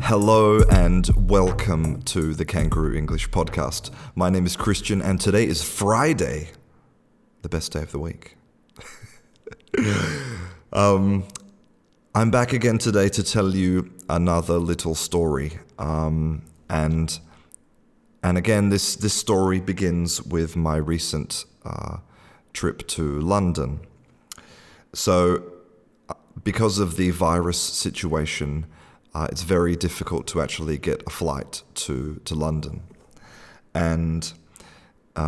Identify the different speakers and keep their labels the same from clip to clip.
Speaker 1: Hello and welcome to the Kangaroo English Podcast. My name is Christian and today is Friday, the best day of the week. I'm back again today to tell you another little story. And again, this story begins with my recent trip to London. So, because of the virus situation, it's very difficult to actually get a flight to London. And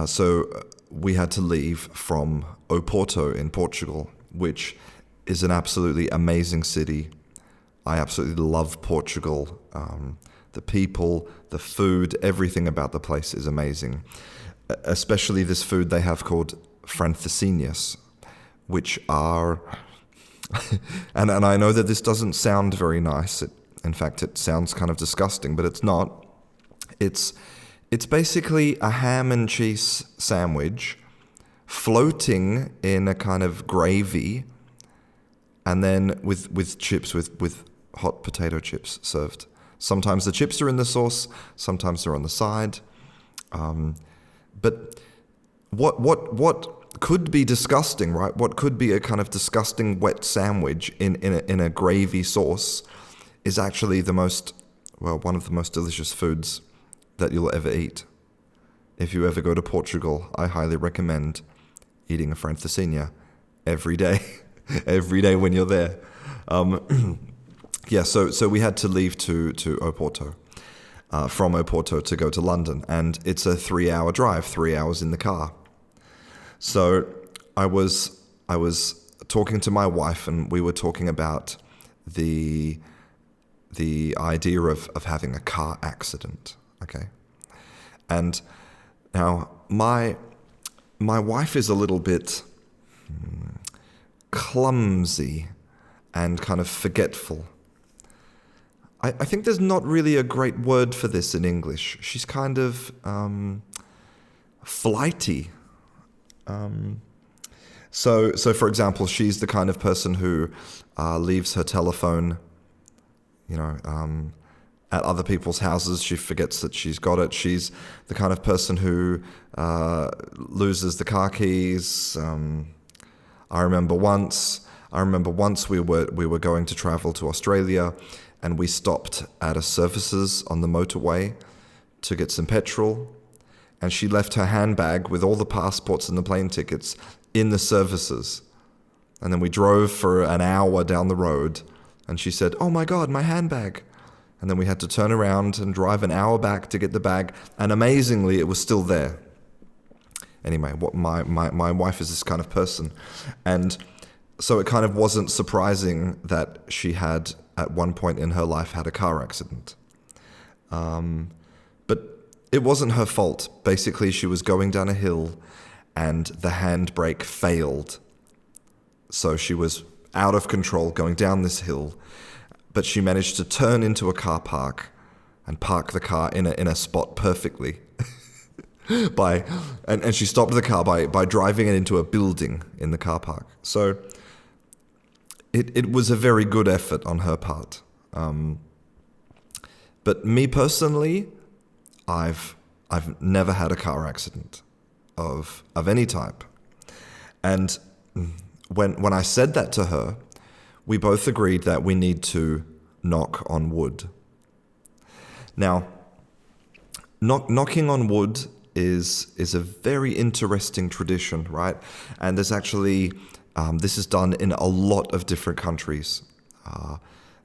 Speaker 1: so we had to leave from Oporto in Portugal, which is an absolutely amazing city. I absolutely love Portugal. The people, the food, everything about the place is amazing. Especially this food they have called francesinhas, which are... and I know that this doesn't sound very nice. In fact, it sounds kind of disgusting, but it's not. It's basically a ham and cheese sandwich floating in a kind of gravy, and then with chips, with hot potato chips served. Sometimes the chips are in the sauce, sometimes they're on the side. But what could be disgusting, right? What could be a kind of disgusting wet sandwich in a gravy sauce is actually one of the most delicious foods that you'll ever eat. If you ever go to Portugal, I highly recommend eating a francesinha every day, every day when you're there. So we had to leave to Oporto, from Oporto to go to London, and it's a 3-hour drive, 3 hours in the car. So I was talking to my wife, and we were talking about the idea of having a car accident, okay? And now my wife is a little bit clumsy and kind of forgetful. I think there's not really a great word for this in English. She's kind of flighty. So for example, she's the kind of person who leaves her telephone at other people's houses. She forgets that she's got it. She's the kind of person who loses the car keys. I remember once we were going to travel to Australia, and we stopped at a Services on the motorway to get some petrol, and she left her handbag with all the passports and the plane tickets in the Services. And then we drove for an hour down the road, and she said, "Oh my God, my handbag." And then we had to turn around and drive an hour back to get the bag, and amazingly, it was still there. Anyway, my wife is this kind of person. And so it kind of wasn't surprising that she had, at one point in her life, had a car accident. But it wasn't her fault. Basically, she was going down a hill, and the handbrake failed. So she was out of control going down this hill, but she managed to turn into a car park and park the car in a spot perfectly. And she stopped the car by driving it into a building in the car park. So it was a very good effort on her part. But me personally, I've never had a car accident of any type. And when I said that to her, we both agreed that we need to knock on wood. Now, knocking on wood is a very interesting tradition, right? And there's actually, this is done in a lot of different countries.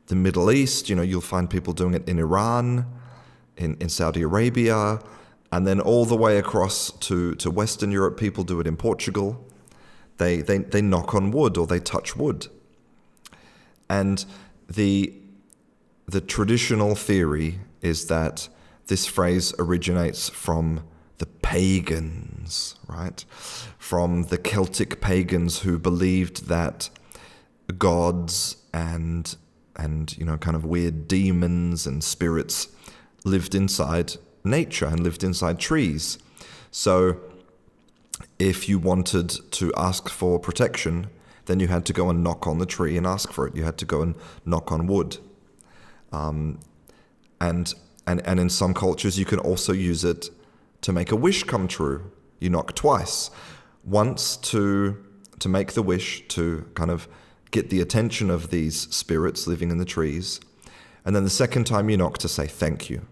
Speaker 1: The Middle East, you'll find people doing it in Iran, in Saudi Arabia, and then all the way across to Western Europe, people do it in Portugal. They knock on wood, or they touch wood. And the traditional theory is that this phrase originates from the pagans, right? From the Celtic pagans who believed that gods and kind of weird demons and spirits lived inside nature and lived inside trees. So if you wanted to ask for protection, then you had to go and knock on the tree and ask for it. You had to go and knock on wood. And in some cultures, you can also use it to make a wish come true. You knock twice. Once to make the wish to kind of get the attention of these spirits living in the trees. And then the second time you knock to say thank you.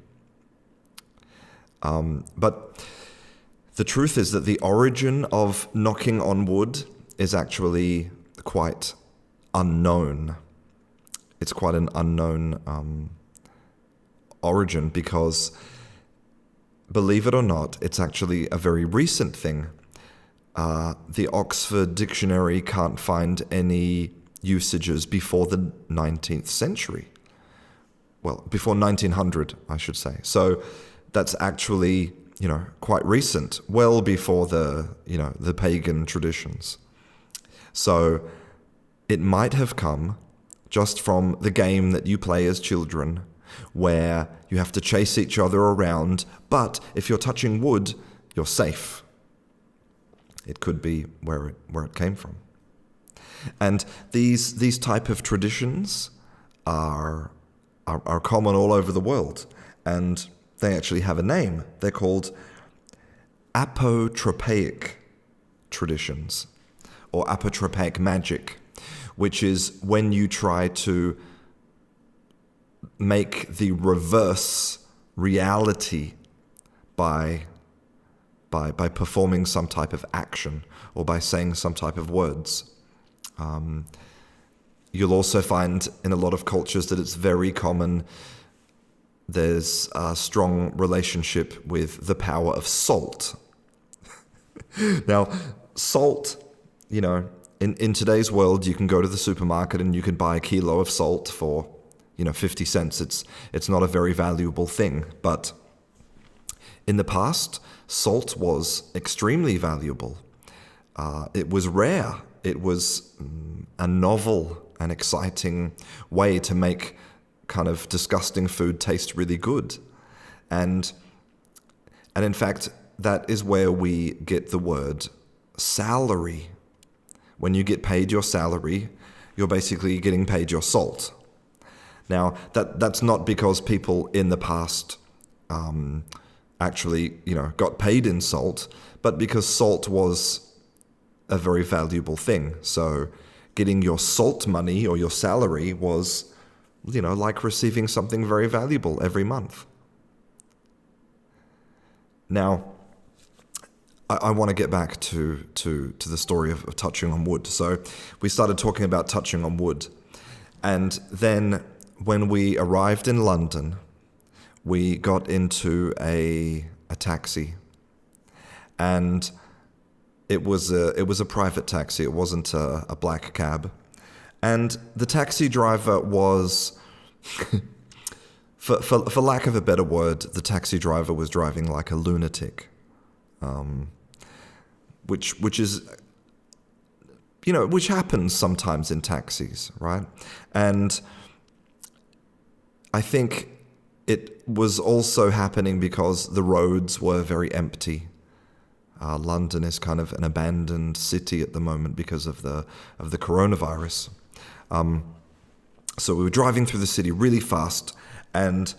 Speaker 1: But the truth is that the origin of knocking on wood is actually quite unknown. It's quite an unknown origin because, believe it or not, it's actually a very recent thing. The Oxford Dictionary can't find any usages before the 19th century. Well, before 1900, I should say. So that's actually, quite recent, well before the pagan traditions. So it might have come just from the game that you play as children, where you have to chase each other around, but if you're touching wood, you're safe. It could be where it came from. And these type of traditions are common all over the world, and they actually have a name. They're called apotropaic traditions, or apotropaic magic, which is when you try to make the reverse reality by performing some type of action or by saying some type of words. You'll also find in a lot of cultures that it's very common. There's a strong relationship with the power of salt. Now, salt, in today's world, you can go to the supermarket and you can buy a kilo of salt for, 50 cents. It's not a very valuable thing. But in the past, salt was extremely valuable. It was rare. It was a novel and exciting way to make kind of disgusting food taste really good. And in fact, that is where we get the word salary. When you get paid your salary, you're basically getting paid your salt. Now, that's not because people in the past actually, got paid in salt, but because salt was a very valuable thing. So getting your salt money or your salary was, like receiving something very valuable every month. Now, I want to get back to the story of touching on wood. So we started talking about touching on wood. And then when we arrived in London, we got into a taxi. And it was a private taxi. It wasn't a black cab. And the taxi driver was, for lack of a better word, the taxi driver was driving like a lunatic. Which is, which happens sometimes in taxis, right? And I think it was also happening because the roads were very empty. London is kind of an abandoned city at the moment because of the coronavirus. So we were driving through the city really fast, and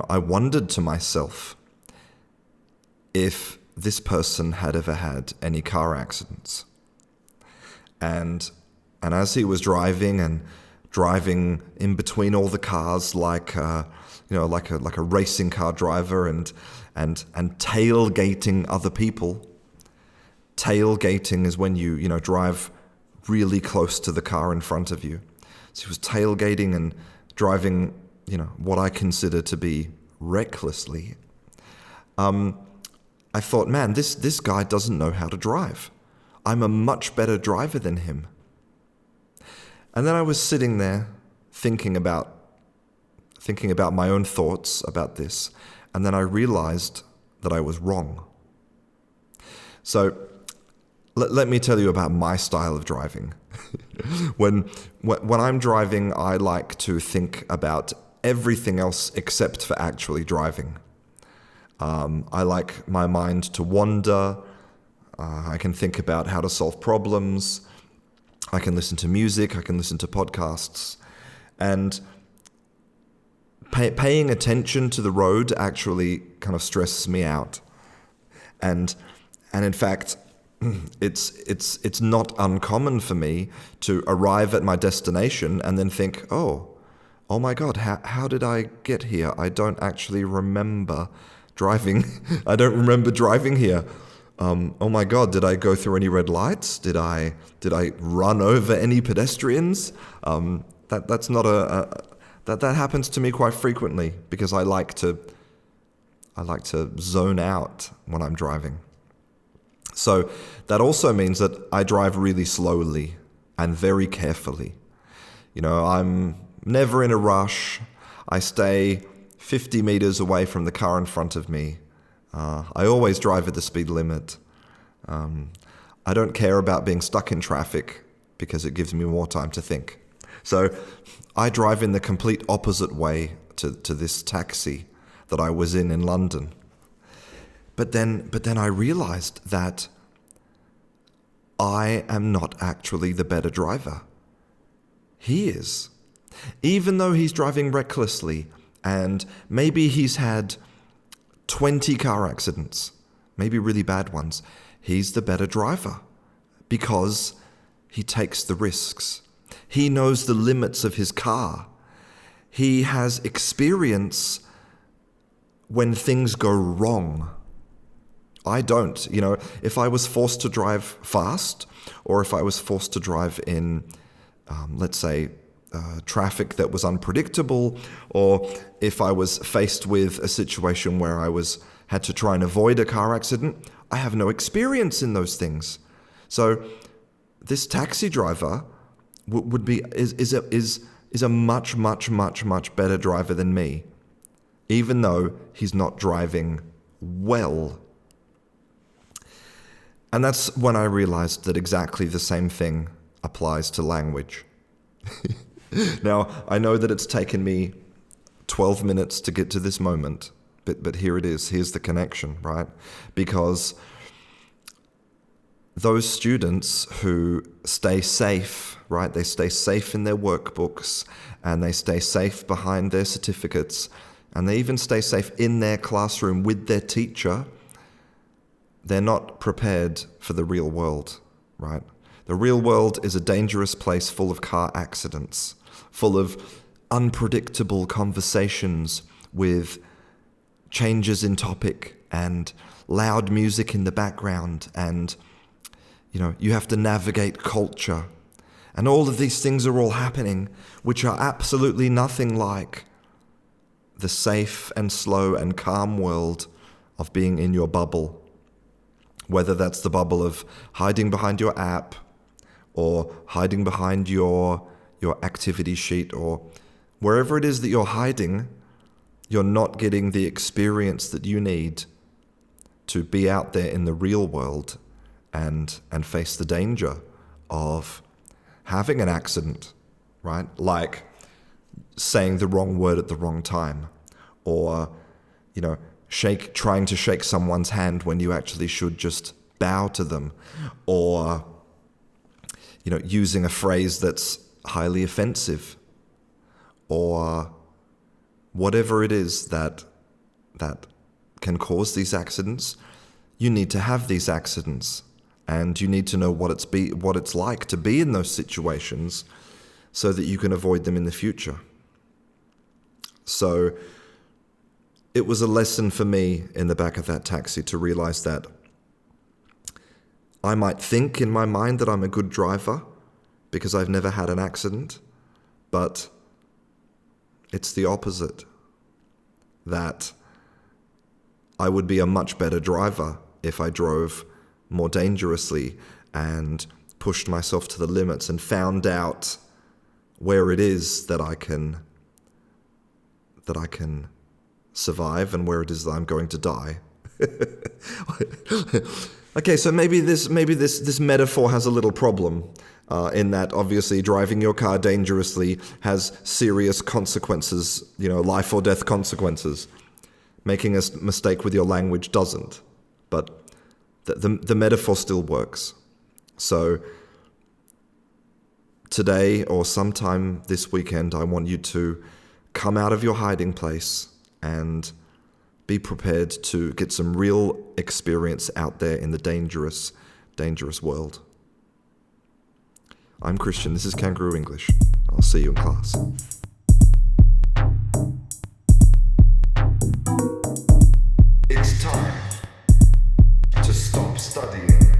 Speaker 1: I wondered to myself if this person had ever had any car accidents. And as he was driving in between all the cars like a racing car driver and tailgating other people. Tailgating is when you drive really close to the car in front of you. So he was tailgating and driving, what I consider to be recklessly. I thought, man, this guy doesn't know how to drive. I'm a much better driver than him. And then I was sitting there thinking about my own thoughts about this, and then I realized that I was wrong. So let me tell you about my style of driving. When I'm driving, I like to think about everything else except for actually driving. I like my mind to wander. I can think about how to solve problems. I can listen to music. I can listen to podcasts. And paying attention to the road actually kind of stresses me out. And in fact, it's not uncommon for me to arrive at my destination and then think, oh my God, how did I get here? I don't actually remember driving. I don't remember driving here. Oh my God, did I go through any red lights? Did I run over any pedestrians? That's not that happens to me quite frequently because I like to zone out when I'm driving. So that also means that I drive really slowly and very carefully. I'm never in a rush. I stay 50 meters away from the car in front of me. I always drive at the speed limit. I don't care about being stuck in traffic because it gives me more time to think. So I drive in the complete opposite way to this taxi that I was in London. But then I realized that I am not actually the better driver. He is. Even though he's driving recklessly and maybe he's had 20 car accidents, maybe really bad ones, he's the better driver because he takes the risks. He knows the limits of his car. He has experience when things go wrong. I don't. If I was forced to drive fast, or if I was forced to drive in, let's say, traffic that was unpredictable, or if I was faced with a situation where I had to try and avoid a car accident, I have no experience in those things. So this taxi driver is a much, much, much, much better driver than me, even though he's not driving well. And that's when I realized that exactly the same thing applies to language. Now, I know that it's taken me 12 minutes to get to this moment, but here it is. Here's the connection, right? Because those students who stay safe, right? They stay safe in their workbooks and they stay safe behind their certificates and they even stay safe in their classroom with their teacher. They're not prepared for the real world, right? The real world is a dangerous place full of car accidents, full of unpredictable conversations with changes in topic and loud music in the background, and you have to navigate culture. And all of these things are all happening, which are absolutely nothing like the safe and slow and calm world of being in your bubble. Whether that's the bubble of hiding behind your app or hiding behind your activity sheet or wherever it is that you're hiding, you're not getting the experience that you need to be out there in the real world and face the danger of having an accident, right? Like saying the wrong word at the wrong time, or trying to shake someone's hand when you actually should just bow to them, or using a phrase that's highly offensive, or whatever it is that can cause these accidents. You need to have these accidents, and you need to know what it's like to be in those situations so that you can avoid them in the future. So it was a lesson for me in the back of that taxi to realize that I might think in my mind that I'm a good driver because I've never had an accident, but it's the opposite. That I would be a much better driver if I drove more dangerously and pushed myself to the limits and found out where it is that I can survive and where it is that I'm going to die. Okay, so maybe this metaphor has a little problem in that obviously driving your car dangerously has serious consequences, life or death consequences. Making a mistake with your language doesn't, but the metaphor still works. So today or sometime this weekend, I want you to come out of your hiding place and be prepared to get some real experience out there in the dangerous, dangerous world. I'm Christian. This is Kangaroo English. I'll see you in class. It's time to stop studying